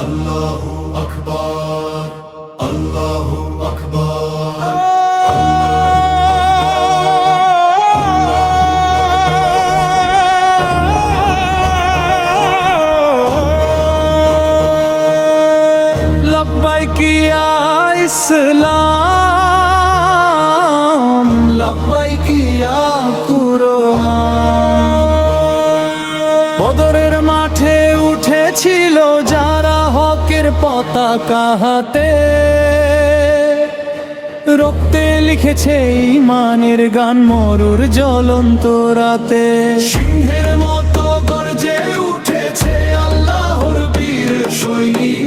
আল্লাহু আকবার, আল্লাহু আকবার। লব্বাইক ইয়া ইসলাম, লব্বাইক ইয়া কুরআন। বদরের মাঠে উঠেছিল যারা হকের পতাকা হাতে, রক্তে লিখেছে ঈমানের গান মরুর জ্বলন্ত রাতে। সিংহের মতো গর্জে উঠেছে আল্লাহর বীর সৈনিক,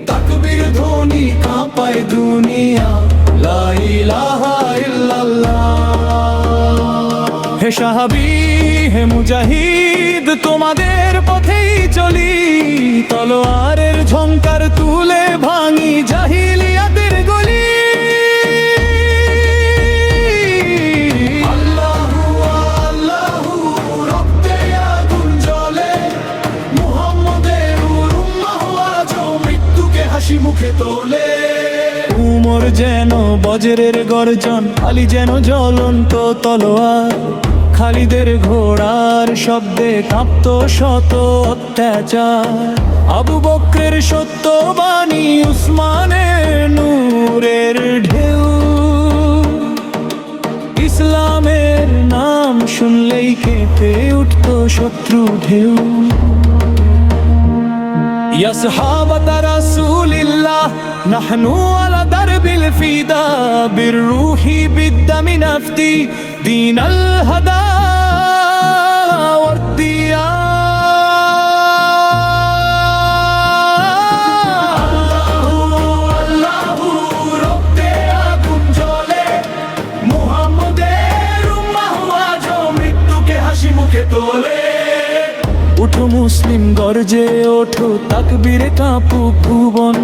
তাকবীর ধ্বনি কাঁপায় দুনিয়া, লা ইলাহা ইল্লাল্লাহ। হে সাহাবী হে মুজাহিদ, তোমাদের পথেই চলি, তলোয়ারের ঝংকার তুলে ভাঙি জাহিলিয়াতের গলি। আল্লাহু আল্লাহু রক্তে আগুন জ্বলে, মুহাম্মদের উম্মাহ আজও মৃত্যুকে হাসি মুখে তোলে। উমর যেন বজ্রের গর্জন, আলী যেন জ্বলন্ত তলোয়ার, খালিদের ঘোড়ার শব্দে কাঁপত শত অত্যাচার। আবু বকরের সত্যবাণী, উসমানের নূরের ঢেউ, ইসলামের নাম শুনলেই কেঁপে উঠত শত্রু ঢেউ। ইয়া সাহাবাতা রাসূলিল্লাহ, নাহনু আলা দারবিল ফিদা, বিররূহি বিদ্দামি নাফতি দীনাল হাদা ওয়ারদিয়া। আল্লাহু আল্লাহু রক্তে আগুন জ্বলে, মুহাম্মদের উম্মাহ আজও মৃত্যুকে হাসি মুখে তোলে। উঠো মুসলিম গর্জে ওঠো, তাকবীরে কাঁপুক ভুবন,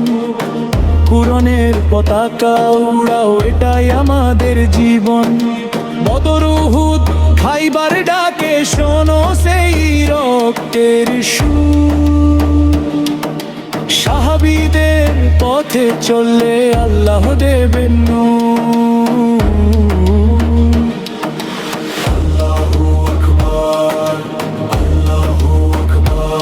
কুরআনের পতাকা উড়াও, এটাই আমাদের জীবন। বদর উহুদ খাইবার ডাকে শোনো সেই রক্তের সুর, সাহাবীদের পথে চললে আল্লাহ দেবেন নূর। আল্লাহু আকবার, আল্লাহু আকবার।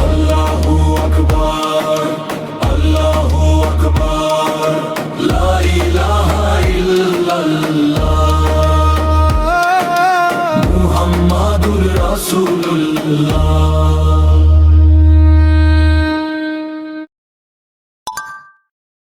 আল্লাহু আকবার, আল্লাহু আকবার, লা ইলাহা ইল্লাল্লাহ, মুহাম্মাদুর রাসূলুল্লাহ।